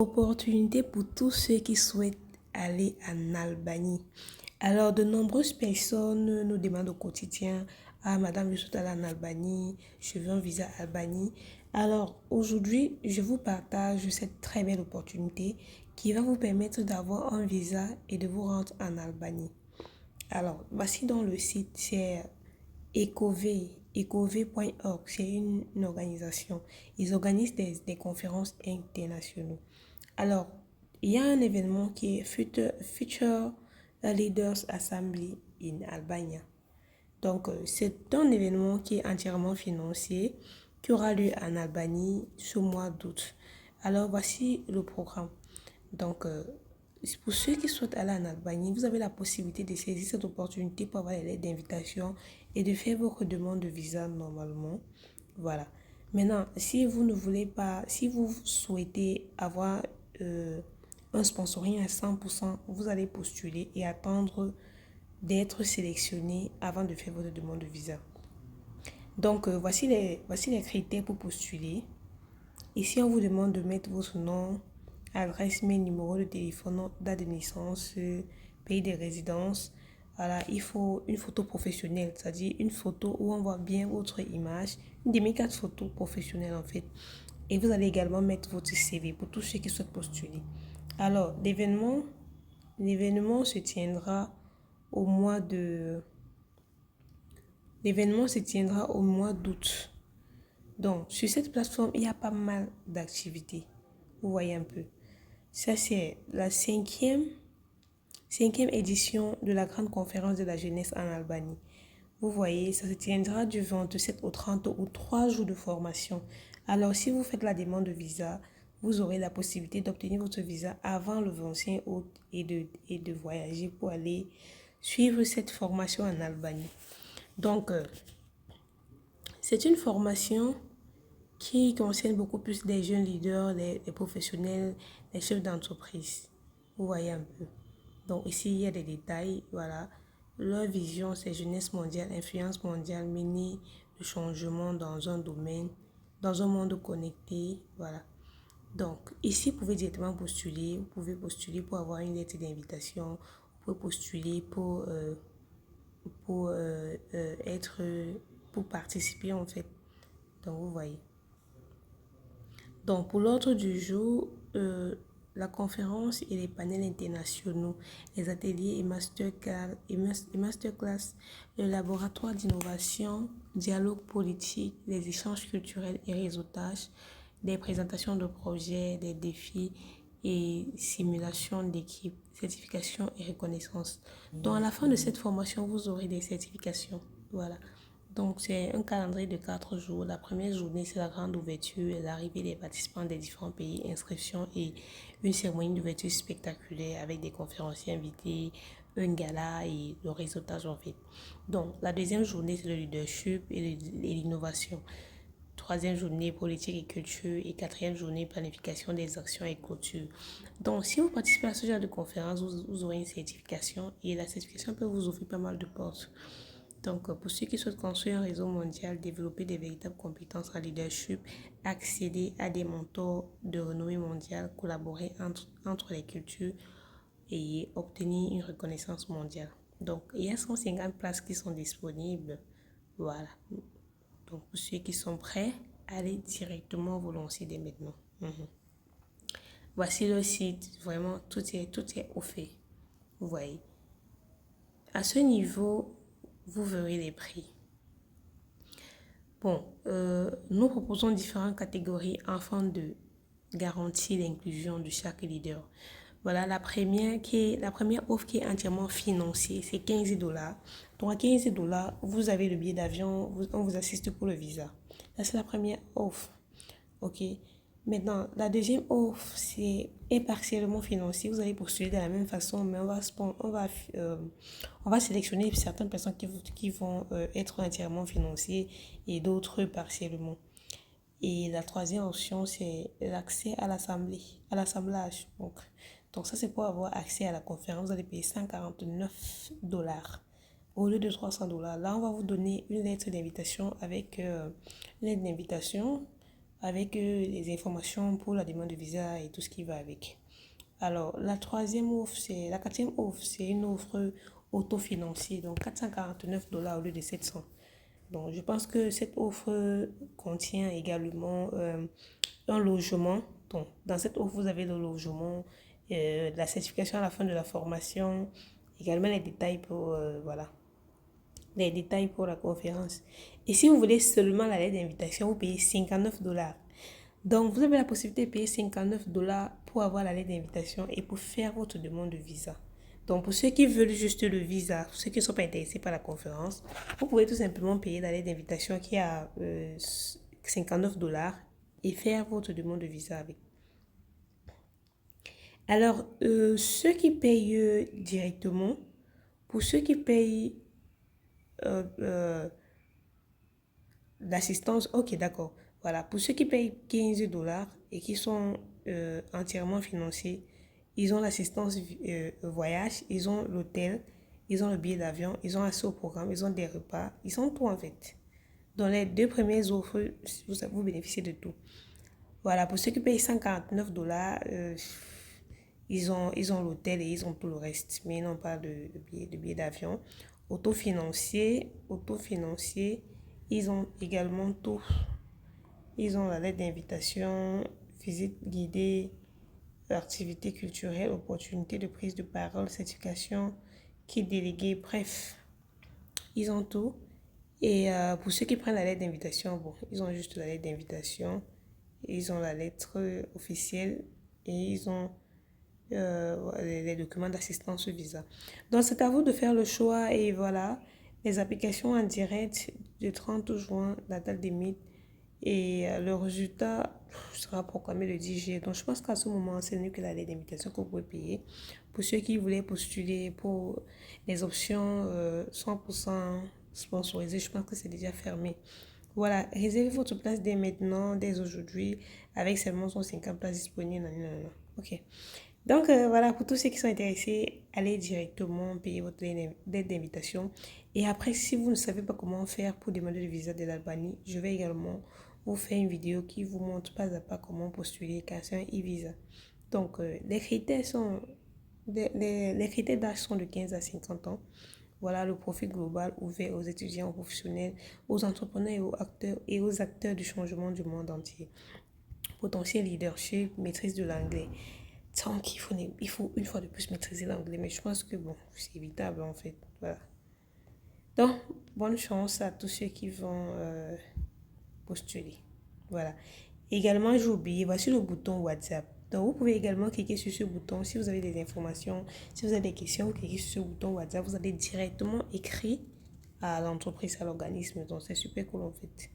Opportunité pour tous ceux qui souhaitent aller en Albanie. Alors, de nombreuses personnes nous demandent au quotidien, ah madame, je suis allée en Albanie, je veux un visa Albanie. Alors, aujourd'hui, je vous partage cette très belle opportunité qui va vous permettre d'avoir un visa et de vous rendre en Albanie. Alors, voici dans le site, c'est ecov.org, c'est une organisation. Ils organisent des conférences internationales. Alors, il y a un événement qui est Future Leaders Assembly in Albania. Donc, c'est un événement qui est entièrement financier, qui aura lieu en Albanie ce mois d'août. Alors, voici le programme. Donc, pour ceux qui souhaitent aller en Albanie, vous avez la possibilité de saisir cette opportunité pour avoir les lettres d'invitation et de faire votre demande de visa normalement. Voilà. Maintenant, si vous ne voulez pas, si vous souhaitez avoir un sponsoring à 100%, vous allez postuler et attendre d'être sélectionné avant de faire votre demande de visa. Donc, voici les critères pour postuler. Ici, on vous demande de mettre votre nom, adresse mail, numéro de téléphone, date de naissance, pays de résidence. Voilà, il faut une photo professionnelle, c'est-à-dire une photo où on voit bien votre image, une demi-4 photos professionnelles en fait. Et vous allez également mettre votre CV pour tous ceux qui souhaitent postuler. Alors, l'événement se tiendra au mois de... L'événement se tiendra au mois d'août. Donc, sur cette plateforme, il y a pas mal d'activités. Vous voyez un peu. Ça, c'est la cinquième édition de la grande conférence de la jeunesse en Albanie. Vous voyez, ça se tiendra du 27 au 30 août, 3 jours de formation. Alors, si vous faites la demande de visa, vous aurez la possibilité d'obtenir votre visa avant le 25 août et de voyager pour aller suivre cette formation en Albanie. Donc, c'est une formation qui concerne beaucoup plus des jeunes leaders, les professionnels, les chefs d'entreprise. Vous voyez un peu. Donc ici, il y a des détails. Voilà. Leur vision, c'est jeunesse mondiale, influence mondiale, mener le changement dans un domaine, dans un monde connecté. Voilà. Donc ici, vous pouvez directement postuler. Vous pouvez postuler pour avoir une lettre d'invitation. Vous pouvez postuler pour participer en fait. Donc vous voyez. Donc, pour l'ordre du jour, la conférence et les panels internationaux, les ateliers et masterclass, le laboratoire d'innovation, dialogue politique, les échanges culturels et réseautage, des présentations de projets, des défis et simulation d'équipe, certification et reconnaissance. Donc, à la fin de cette formation, vous aurez des certifications. Voilà. Donc, c'est un calendrier de 4 jours. La première journée, c'est la grande ouverture, l'arrivée des participants des différents pays, inscription et une cérémonie d'ouverture spectaculaire avec des conférenciers invités, un gala et le réseautage en fait. Donc, la deuxième journée, c'est le leadership et l'innovation. Troisième journée, politique et culture. Et quatrième journée, planification des actions et clôture. Donc, si vous participez à ce genre de conférence, vous aurez une certification et la certification peut vous ouvrir pas mal de portes. Donc, pour ceux qui souhaitent construire un réseau mondial, développer des véritables compétences en leadership, accéder à des mentors de renommée mondiale, collaborer entre les cultures et obtenir une reconnaissance mondiale. Donc, il y a 150 places qui sont disponibles. Voilà. Donc, pour ceux qui sont prêts, allez directement vous lancer dès maintenant. Voici le site. Vraiment, tout est au fait. Vous voyez. À ce niveau, vous verrez les prix. Bon, nous proposons différentes catégories afin de garantir l'inclusion de chaque leader. Voilà, la première offre qui est entièrement financière, c'est 15 dollars. Donc, à 15 dollars, vous avez le billet d'avion, on vous assiste pour le visa. Ça, c'est la première offre. OK. Maintenant, la deuxième offre, est partiellement financière. Vous allez postuler de la même façon, mais on va sélectionner certaines personnes qui vont être entièrement financières et d'autres partiellement. Et la troisième option, c'est l'accès à l'assemblage. Donc ça, c'est pour avoir accès à la conférence. Vous allez payer 149 dollars au lieu de 300 dollars. Là, on va vous donner une lettre d'invitation avec une lettre d'invitation avec les informations pour la demande de visa et tout ce qui va avec. Alors, la quatrième offre, c'est une offre autofinancée, donc $449 au lieu de 700. Donc, je pense que cette offre contient également un logement. Donc, dans cette offre, vous avez le logement, la certification à la fin de la formation, également les détails pour, voilà, les détails pour la conférence. Et si vous voulez seulement la lettre d'invitation, vous payez $59. Donc, vous avez la possibilité de payer $59 pour avoir la lettre d'invitation et pour faire votre demande de visa. Donc, pour ceux qui veulent juste le visa, pour ceux qui ne sont pas intéressés par la conférence, vous pouvez tout simplement payer la lettre d'invitation qui a $59 et faire votre demande de visa avec. Alors, ceux qui payent directement, pour ceux qui payent l'assistance, ok, d'accord. Voilà, pour ceux qui payent $15 et qui sont entièrement financés, ils ont l'assistance voyage, ils ont l'hôtel, ils ont le billet d'avion, ils ont accès au programme, ils ont des repas, ils ont tout en fait. Dans les deux premières offres, vous bénéficiez de tout. Voilà, pour ceux qui payent $149, ils ont l'hôtel et ils ont tout le reste, mais ils n'ont pas de billet d'avion. Autofinancier, ils ont également tout. Ils ont la lettre d'invitation, visite guidée, activités culturelles, opportunités de prise de parole, certification, kit délégué, bref, ils ont tout. Et pour ceux qui prennent la lettre d'invitation, bon, ils ont juste la lettre d'invitation, ils ont la lettre officielle et ils ont les documents d'assistance au visa. Donc, c'est à vous de faire le choix et voilà, les applications en direct du 30 juin, la date limite et le résultat sera programmé le 10 juillet. Donc, je pense qu'à ce moment, c'est mieux que la lettre d'invitation que vous pouvez payer. Pour ceux qui voulaient postuler pour les options 100% sponsorisées, je pense que c'est déjà fermé. Voilà, réservez votre place dès maintenant, dès aujourd'hui, avec seulement 150 places disponibles. Ok. Donc voilà, pour tous ceux qui sont intéressés, allez directement payer votre lettre d'invitation. Et après, si vous ne savez pas comment faire pour demander le visa de l'Albanie, je vais également vous faire une vidéo qui vous montre pas à pas comment postuler car c'est un e-visa. Donc les critères d'âge sont de 15 à 50 ans. Voilà le profil global ouvert aux étudiants, aux professionnels, aux entrepreneurs et aux acteurs du changement du monde entier. Potentiel leadership, maîtrise de l'anglais. Donc, il faut une fois de plus maîtriser l'anglais, mais je pense que bon, c'est évitable en fait. Voilà. Donc, bonne chance à tous ceux qui vont postuler. Voilà. Également, j'ai oublié, voici le bouton WhatsApp. Donc, vous pouvez également cliquer sur ce bouton si vous avez des informations, si vous avez des questions, vous cliquez sur ce bouton WhatsApp, vous allez directement écrire à l'entreprise, à l'organisme. Donc, c'est super cool en fait.